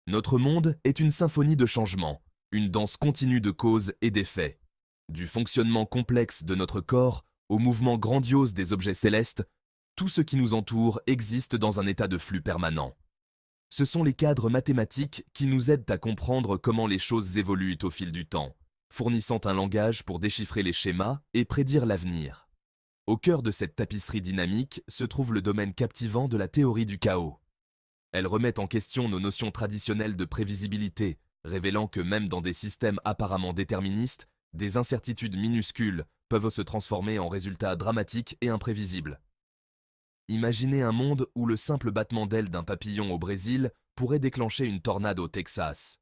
Notre monde est une symphonie de changements, une danse continue de causes et d'effets. Du fonctionnement complexe de notre corps au mouvement grandiose des objets célestes, tout ce qui nous entoure existe dans un état de flux permanent. Ce sont les cadres mathématiques qui nous aident à comprendre comment les choses évoluent au fil du temps, fournissant un langage pour déchiffrer les schémas et prédire l'avenir. Au cœur de cette tapisserie dynamique se trouve le domaine captivant de la théorie du chaos. Elle remet en question nos notions traditionnelles de prévisibilité, révélant que même dans des systèmes apparemment déterministes, des incertitudes minuscules peuvent se transformer en résultats dramatiques et imprévisibles. Imaginez un monde où le simple battement d'ailes d'un papillon au Brésil pourrait déclencher une tornade au Texas.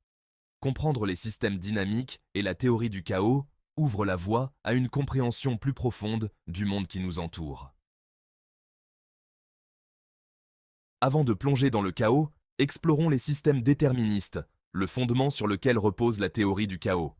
Comprendre les systèmes dynamiques et la théorie du chaos ouvre la voie à une compréhension plus profonde du monde qui nous entoure. Avant de plonger dans le chaos, explorons les systèmes déterministes, le fondement sur lequel repose la théorie du chaos.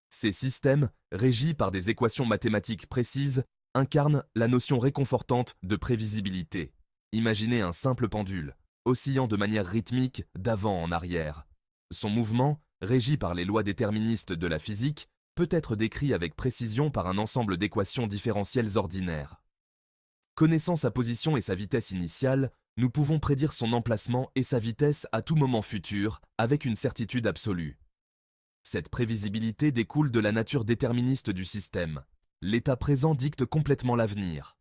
Ces systèmes, régis par des équations mathématiques précises, incarnent la notion réconfortante de prévisibilité. Imaginez un simple pendule, oscillant de manière rythmique d'avant en arrière. Son mouvement, régi par les lois déterministes de la physique, peut être décrit avec précision par un ensemble d'équations différentielles ordinaires. Connaissant sa position et sa vitesse initiale, nous pouvons prédire son emplacement et sa vitesse à tout moment futur avec une certitude absolue. Cette prévisibilité découle de la nature déterministe du système. L'état présent dicte complètement l'avenir.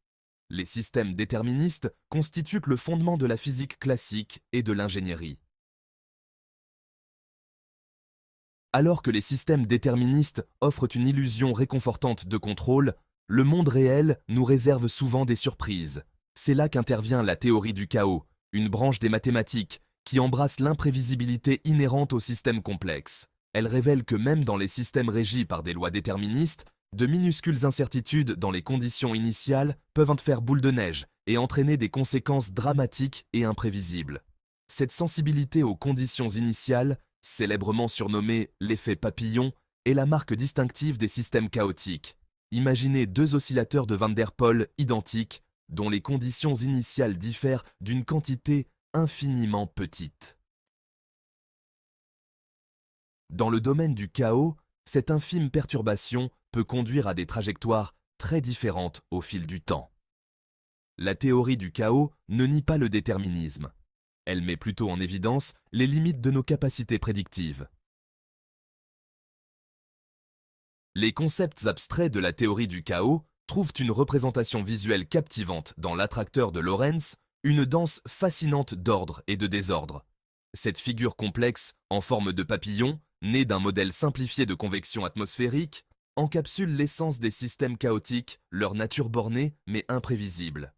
Les systèmes déterministes constituent le fondement de la physique classique et de l'ingénierie. Alors que les systèmes déterministes offrent une illusion réconfortante de contrôle, le monde réel nous réserve souvent des surprises. C'est là qu'intervient la théorie du chaos, une branche des mathématiques qui embrasse l'imprévisibilité inhérente aux systèmes complexes. Elle révèle que même dans les systèmes régis par des lois déterministes, de minuscules incertitudes dans les conditions initiales peuvent en faire boule de neige et entraîner des conséquences dramatiques et imprévisibles. Cette sensibilité aux conditions initiales, célèbrement surnommée l'effet papillon, est la marque distinctive des systèmes chaotiques. Imaginez deux oscillateurs de Van der Pol identiques, dont les conditions initiales diffèrent d'une quantité infiniment petite. Dans le domaine du chaos, cette infime perturbation peut conduire à des trajectoires très différentes au fil du temps. La théorie du chaos ne nie pas le déterminisme. Elle met plutôt en évidence les limites de nos capacités prédictives. Les concepts abstraits de la théorie du chaos trouvent une représentation visuelle captivante dans l'attracteur de Lorentz, une danse fascinante d'ordre et de désordre. Cette figure complexe, en forme de papillon, née d'un modèle simplifié de convection atmosphérique, encapsule l'essence des systèmes chaotiques, leur nature bornée mais imprévisible.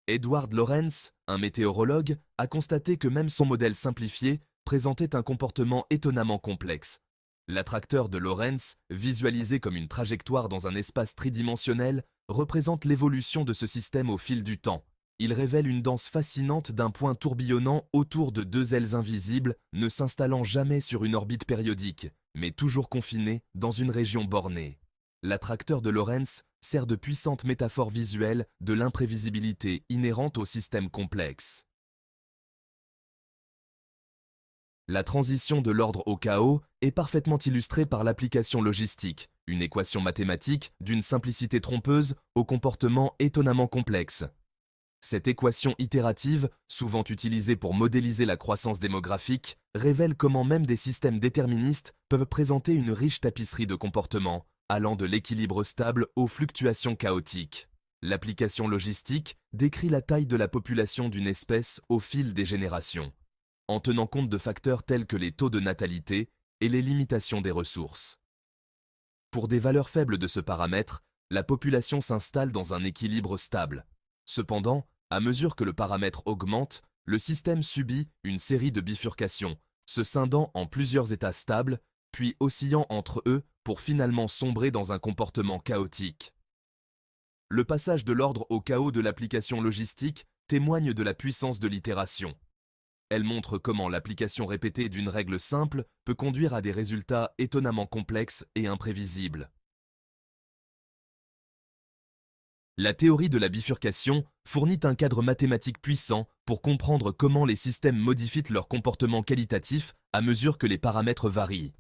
Edward Lorenz, un météorologue, a constaté que même son modèle simplifié présentait un comportement étonnamment complexe. L'attracteur de Lorentz, visualisé comme une trajectoire dans un espace tridimensionnel, représente l'évolution de ce système au fil du temps. Il révèle une danse fascinante d'un point tourbillonnant autour de deux ailes invisibles, ne s'installant jamais sur une orbite périodique, mais toujours confiné dans une région bornée. L'attracteur de Lorentz sert de puissante métaphore visuelle de l'imprévisibilité inhérente au système complexe. La transition de l'ordre au chaos est parfaitement illustrée par l'application logistique, une équation mathématique d'une simplicité trompeuse au comportement étonnamment complexe. Cette équation itérative, souvent utilisée pour modéliser la croissance démographique, révèle comment même des systèmes déterministes peuvent présenter une riche tapisserie de comportements, allant de l'équilibre stable aux fluctuations chaotiques. L'application logistique décrit la taille de la population d'une espèce au fil des générations, en tenant compte de facteurs tels que les taux de natalité et les limitations des ressources. Pour des valeurs faibles de ce paramètre, la population s'installe dans un équilibre stable. Cependant, à mesure que le paramètre augmente, le système subit une série de bifurcations, se scindant en plusieurs états stables, puis oscillant entre eux pour finalement sombrer dans un comportement chaotique. Le passage de l'ordre au chaos de l'application logistique témoigne de la puissance de l'itération. Elle montre comment l'application répétée d'une règle simple peut conduire à des résultats étonnamment complexes et imprévisibles. La théorie de la bifurcation fournit un cadre mathématique puissant pour comprendre comment les systèmes modifient leur comportement qualitatif à mesure que les paramètres varient.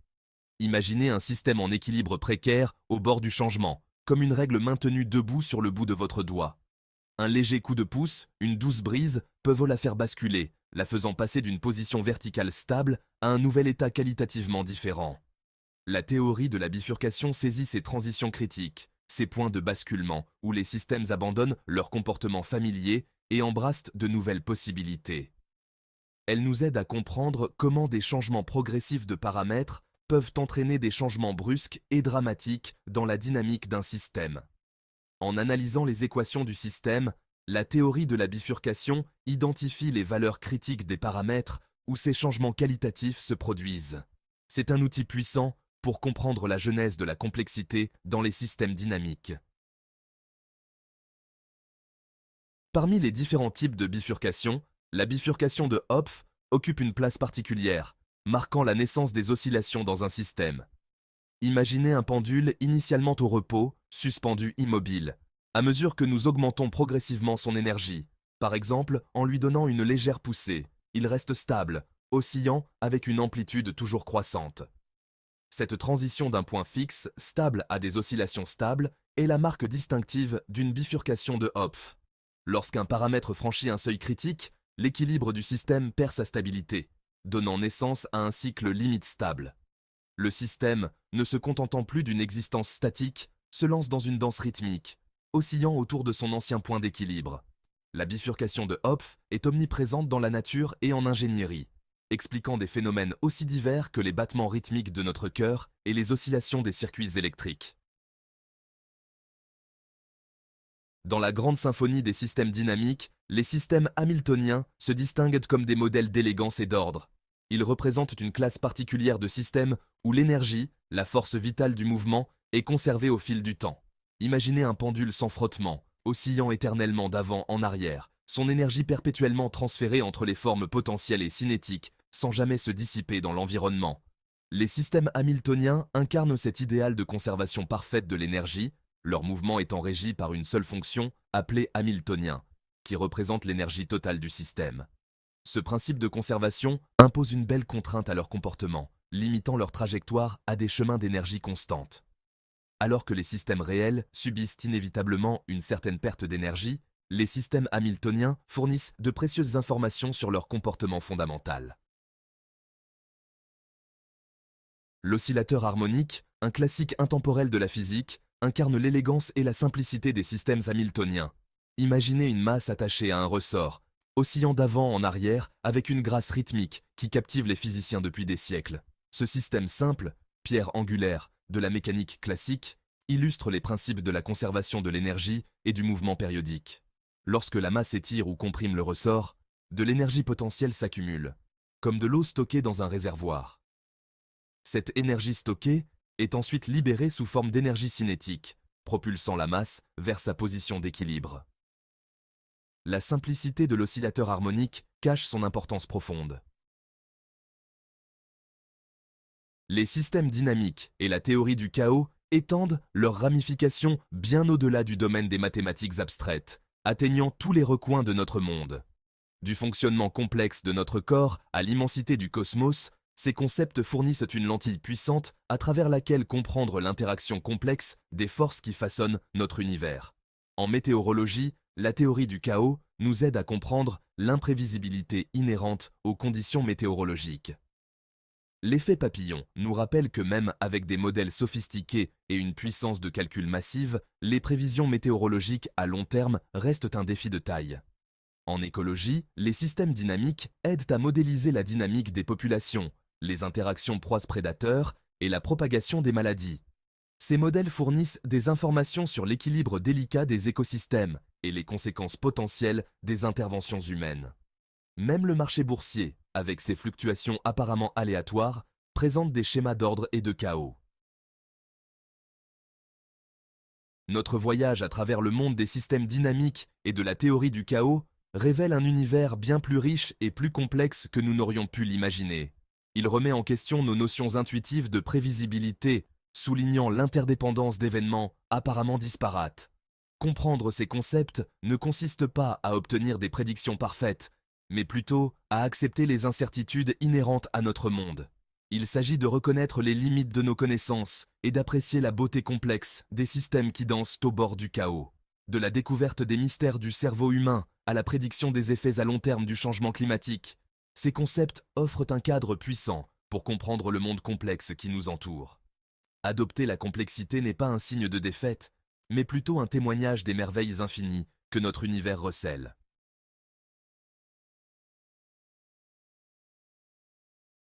Imaginez un système en équilibre précaire au bord du changement, comme une règle maintenue debout sur le bout de votre doigt. Un léger coup de pouce, une douce brise peuvent la faire basculer, la faisant passer d'une position verticale stable à un nouvel état qualitativement différent. La théorie de la bifurcation saisit ces transitions critiques, ces points de basculement où les systèmes abandonnent leur comportement familier et embrassent de nouvelles possibilités. Elle nous aide à comprendre comment des changements progressifs de paramètres peuvent entraîner des changements brusques et dramatiques dans la dynamique d'un système. En analysant les équations du système, la théorie de la bifurcation identifie les valeurs critiques des paramètres où ces changements qualitatifs se produisent. C'est un outil puissant pour comprendre la genèse de la complexité dans les systèmes dynamiques. Parmi les différents types de bifurcation, la bifurcation de Hopf occupe une place particulière, marquant la naissance des oscillations dans un système. Imaginez un pendule initialement au repos, suspendu immobile, à mesure que nous augmentons progressivement son énergie. Par exemple, en lui donnant une légère poussée, il reste stable, oscillant avec une amplitude toujours croissante. Cette transition d'un point fixe, stable à des oscillations stables, est la marque distinctive d'une bifurcation de Hopf. Lorsqu'un paramètre franchit un seuil critique, l'équilibre du système perd sa stabilité, donnant naissance à un cycle limite stable. Le système, ne se contentant plus d'une existence statique, se lance dans une danse rythmique, oscillant autour de son ancien point d'équilibre. La bifurcation de Hopf est omniprésente dans la nature et en ingénierie, expliquant des phénomènes aussi divers que les battements rythmiques de notre cœur et les oscillations des circuits électriques. Dans la grande symphonie des systèmes dynamiques, les systèmes hamiltoniens se distinguent comme des modèles d'élégance et d'ordre. Ils représentent une classe particulière de systèmes où l'énergie, la force vitale du mouvement, est conservée au fil du temps. Imaginez un pendule sans frottement, oscillant éternellement d'avant en arrière, son énergie perpétuellement transférée entre les formes potentielles et cinétiques, sans jamais se dissiper dans l'environnement. Les systèmes hamiltoniens incarnent cet idéal de conservation parfaite de l'énergie, leur mouvement étant régi par une seule fonction, appelée hamiltonien, qui représente l'énergie totale du système. Ce principe de conservation impose une belle contrainte à leur comportement, limitant leur trajectoire à des chemins d'énergie constante. Alors que les systèmes réels subissent inévitablement une certaine perte d'énergie, les systèmes hamiltoniens fournissent de précieuses informations sur leur comportement fondamental. L'oscillateur harmonique, un classique intemporel de la physique, incarne l'élégance et la simplicité des systèmes hamiltoniens. Imaginez une masse attachée à un ressort, oscillant d'avant en arrière avec une grâce rythmique qui captive les physiciens depuis des siècles. Ce système simple, pierre angulaire de la mécanique classique, illustre les principes de la conservation de l'énergie et du mouvement périodique. Lorsque la masse étire ou comprime le ressort, de l'énergie potentielle s'accumule, comme de l'eau stockée dans un réservoir. Cette énergie stockée est ensuite libérée sous forme d'énergie cinétique, propulsant la masse vers sa position d'équilibre. La simplicité de l'oscillateur harmonique cache son importance profonde. Les systèmes dynamiques et la théorie du chaos étendent leurs ramifications bien au-delà du domaine des mathématiques abstraites, atteignant tous les recoins de notre monde. Du fonctionnement complexe de notre corps à l'immensité du cosmos, ces concepts fournissent une lentille puissante à travers laquelle comprendre l'interaction complexe des forces qui façonnent notre univers. En météorologie, la théorie du chaos nous aide à comprendre l'imprévisibilité inhérente aux conditions météorologiques. L'effet papillon nous rappelle que même avec des modèles sophistiqués et une puissance de calcul massive, les prévisions météorologiques à long terme restent un défi de taille. En écologie, les systèmes dynamiques aident à modéliser la dynamique des populations, les interactions proies-prédateurs et la propagation des maladies. Ces modèles fournissent des informations sur l'équilibre délicat des écosystèmes et les conséquences potentielles des interventions humaines. Même le marché boursier, avec ses fluctuations apparemment aléatoires, présente des schémas d'ordre et de chaos. Notre voyage à travers le monde des systèmes dynamiques et de la théorie du chaos révèle un univers bien plus riche et plus complexe que nous n'aurions pu l'imaginer. Il remet en question nos notions intuitives de prévisibilité, soulignant l'interdépendance d'événements apparemment disparates. Comprendre ces concepts ne consiste pas à obtenir des prédictions parfaites, mais plutôt à accepter les incertitudes inhérentes à notre monde. Il s'agit de reconnaître les limites de nos connaissances et d'apprécier la beauté complexe des systèmes qui dansent au bord du chaos. De la découverte des mystères du cerveau humain à la prédiction des effets à long terme du changement climatique, ces concepts offrent un cadre puissant pour comprendre le monde complexe qui nous entoure. Adopter la complexité n'est pas un signe de défaite, mais plutôt un témoignage des merveilles infinies que notre univers recèle.